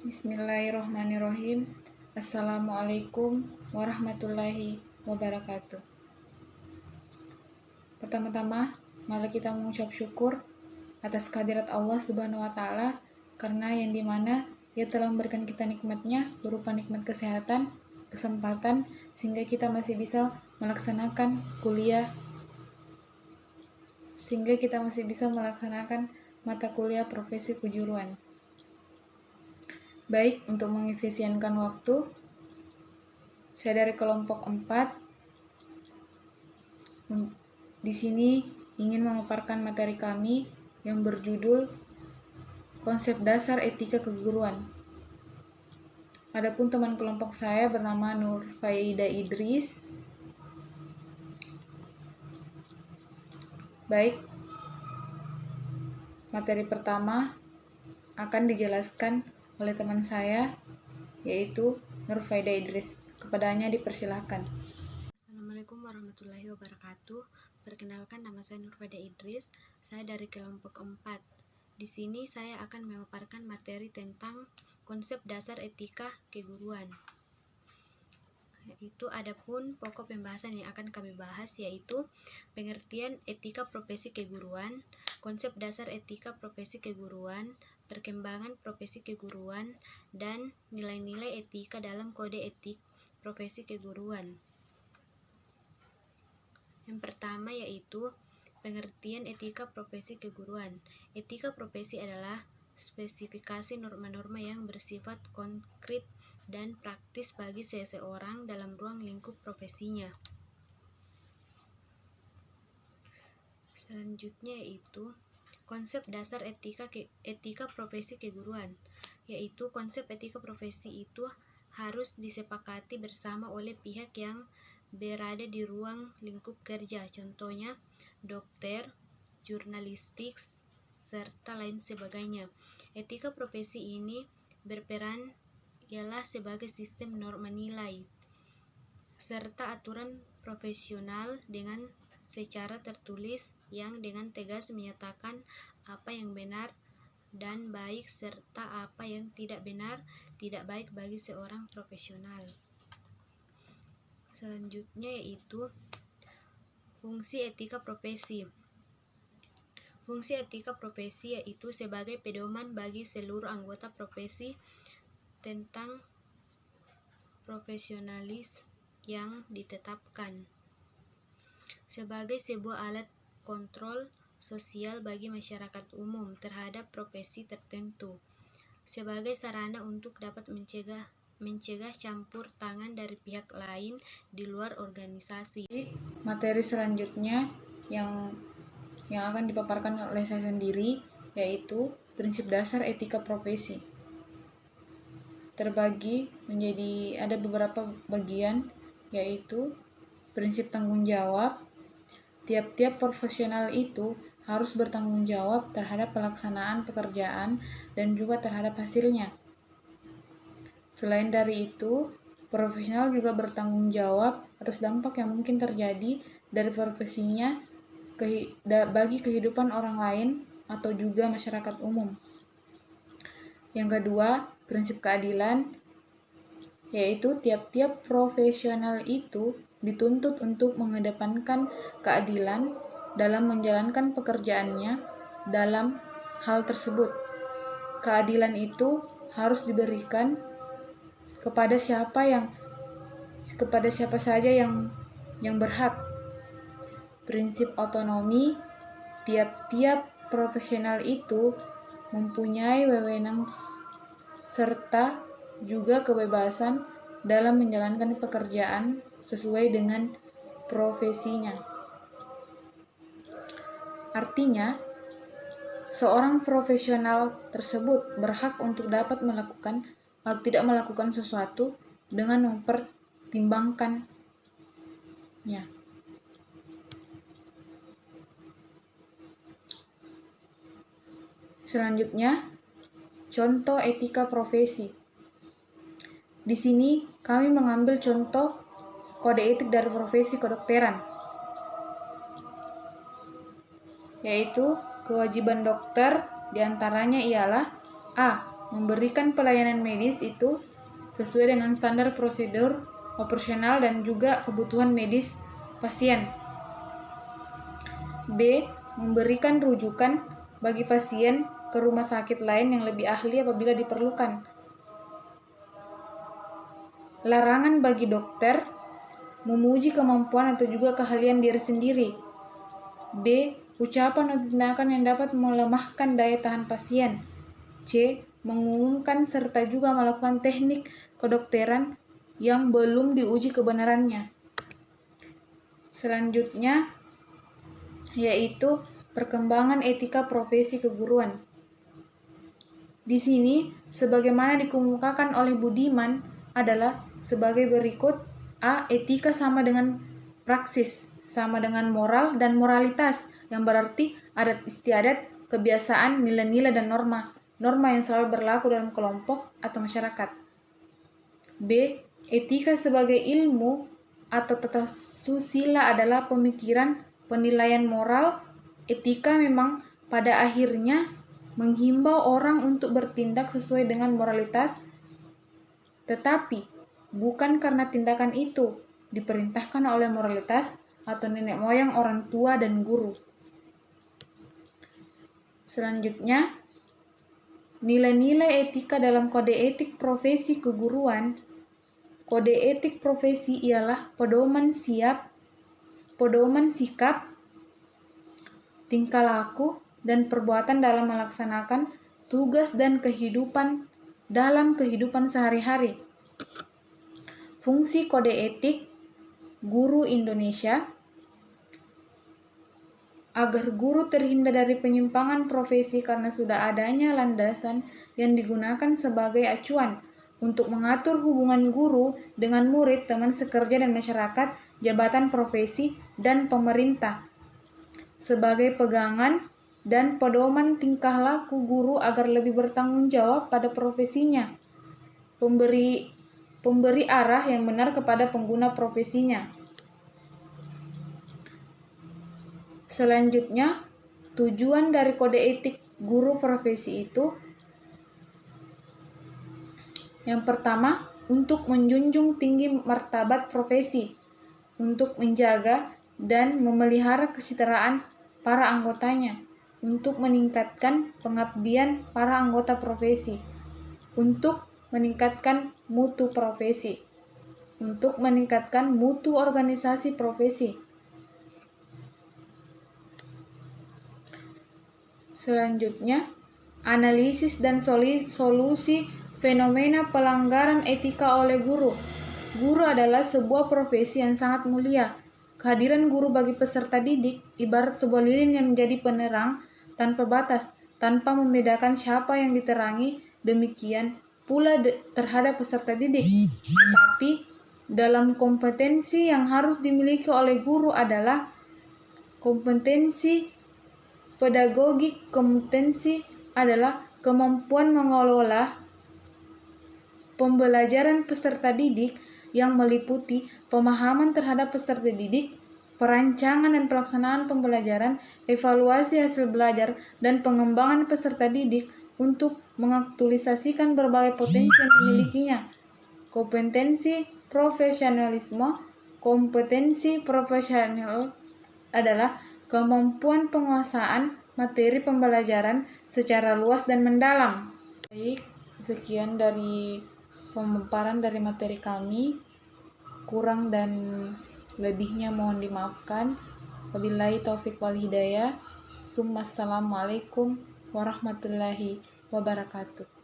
Bismillahirrahmanirrahim. Assalamualaikum warahmatullahi wabarakatuh. Pertama-tama, mari kita mengucap syukur atas kehadirat Allah Subhanahu wa Ta'ala, karena yang dimana Dia telah memberikan kita nikmatnya berupa nikmat kesehatan, kesempatan, sehingga kita masih bisa melaksanakan mata kuliah profesi kejuruan. Baik, untuk mengefisienkan waktu, saya dari kelompok 4 di sini ingin memaparkan materi kami yang berjudul Konsep Dasar Etika Keguruan. Adapun teman kelompok saya bernama Nurfaida Idris. Baik, materi pertama akan dijelaskan oleh teman saya, yaitu Nurfaida Idris. Kepadanya dipersilahkan. Assalamualaikum warahmatullahi wabarakatuh. Perkenalkan, nama saya Nurfaida Idris. Saya dari kelompok 4. Di sini saya akan memaparkan materi tentang konsep dasar etika keguruan. Adapun pokok pembahasan yang akan kami bahas yaitu pengertian etika profesi keguruan, konsep dasar etika profesi keguruan, perkembangan profesi keguruan, dan nilai-nilai etika dalam kode etik profesi keguruan. Yang pertama yaitu pengertian etika profesi keguruan. Etika profesi adalah spesifikasi norma-norma yang bersifat konkret dan praktis bagi seseorang dalam ruang lingkup profesinya. Selanjutnya yaitu konsep dasar etika profesi keguruan, yaitu konsep etika profesi itu harus disepakati bersama oleh pihak yang berada di ruang lingkup kerja, contohnya dokter, jurnalistik, serta lain sebagainya. Etika profesi ini berperan ialah sebagai sistem norma nilai serta aturan profesional dengan secara tertulis yang dengan tegas menyatakan apa yang benar dan baik serta apa yang tidak benar, tidak baik bagi seorang profesional. Selanjutnya yaitu fungsi etika profesi. Fungsi etika profesi yaitu sebagai pedoman bagi seluruh anggota profesi tentang profesionalis yang ditetapkan sebagai sebuah alat kontrol sosial bagi masyarakat umum terhadap profesi tertentu, sebagai sarana untuk dapat mencegah campur tangan dari pihak lain di luar organisasi. Materi selanjutnya yang akan dipaparkan oleh saya sendiri yaitu prinsip dasar etika profesi. Terbagi menjadi ada beberapa bagian, yaitu prinsip tanggung jawab. Tiap-tiap profesional itu harus bertanggung jawab terhadap pelaksanaan pekerjaan dan juga terhadap hasilnya. Selain dari itu, profesional juga bertanggung jawab atas dampak yang mungkin terjadi dari profesinya bagi kehidupan orang lain atau juga masyarakat umum. Yang kedua, prinsip keadilan, yaitu tiap-tiap profesional itu dituntut untuk mengedepankan keadilan dalam menjalankan pekerjaannya dalam hal tersebut. Keadilan itu harus diberikan kepada siapa saja yang berhak. Prinsip otonomi, tiap-tiap profesional itu mempunyai wewenang serta juga kebebasan dalam menjalankan pekerjaan sesuai dengan profesinya. Artinya, seorang profesional tersebut berhak untuk dapat melakukan atau tidak melakukan sesuatu dengan mempertimbangkannya. Selanjutnya, contoh etika profesi. Di sini kami mengambil contoh kode etik dari profesi kedokteran, yaitu kewajiban dokter diantaranya ialah A. memberikan pelayanan medis itu sesuai dengan standar prosedur operasional dan juga kebutuhan medis pasien. B. Memberikan rujukan bagi pasien ke rumah sakit lain yang lebih ahli apabila diperlukan. Larangan bagi dokter memuji kemampuan atau juga keahlian diri sendiri. B. Ucapan atau tindakan yang dapat melemahkan daya tahan pasien. C. Mengumumkan serta juga melakukan teknik kedokteran yang belum diuji kebenarannya. Selanjutnya yaitu perkembangan etika profesi keguruan. Di sini, sebagaimana dikemukakan oleh Budiman adalah sebagai berikut. A. Etika sama dengan praksis, sama dengan moral dan moralitas, yang berarti adat istiadat, kebiasaan, nilai-nilai, dan norma yang selalu berlaku dalam kelompok atau masyarakat. B. Etika sebagai ilmu atau tata susila adalah pemikiran, penilaian moral. Etika memang pada akhirnya menghimbau orang untuk bertindak sesuai dengan moralitas, tetapi bukan karena tindakan itu diperintahkan oleh moralitas atau nenek moyang, orang tua, dan guru. Selanjutnya, nilai-nilai etika dalam kode etik profesi keguruan. Kode etik profesi ialah pedoman sikap, tingkah laku, dan perbuatan dalam melaksanakan tugas dan kehidupan dalam kehidupan sehari-hari. Fungsi kode etik guru Indonesia agar guru terhindar dari penyimpangan profesi karena sudah adanya landasan yang digunakan sebagai acuan untuk mengatur hubungan guru dengan murid, teman sekerja, dan masyarakat, jabatan profesi, dan pemerintah. Sebagai pegangan dan pedoman tingkah laku guru agar lebih bertanggung jawab pada profesinya. Pemberi arah yang benar kepada pengguna profesinya. Selanjutnya, tujuan dari kode etik guru profesi itu yang pertama, untuk menjunjung tinggi martabat profesi, untuk menjaga dan memelihara kesetaraan para anggotanya, untuk meningkatkan pengabdian para anggota profesi, untuk meningkatkan mutu profesi, untuk meningkatkan mutu organisasi profesi. Selanjutnya, analisis dan solusi fenomena pelanggaran etika oleh guru. Guru adalah sebuah profesi yang sangat mulia. Kehadiran guru bagi peserta didik ibarat sebuah lilin yang menjadi penerang tanpa batas, tanpa membedakan siapa yang diterangi. Demikian pula terhadap peserta didik. Tetapi dalam kompetensi yang harus dimiliki oleh guru adalah kompetensi pedagogik. Kompetensi adalah kemampuan mengelola pembelajaran peserta didik yang meliputi pemahaman terhadap peserta didik, perancangan dan pelaksanaan pembelajaran, evaluasi hasil belajar, dan pengembangan peserta didik untuk mengaktualisasikan berbagai potensi yang dimilikinya. Kompetensi profesionalisme. Kompetensi profesional adalah kemampuan penguasaan materi pembelajaran secara luas dan mendalam. Baik, sekian dari pemaparan dari materi kami. Kurang dan lebihnya mohon dimaafkan. Wabillahi taufik wal hidayah. Assalamualaikum warahmatullahi wabarakatuh.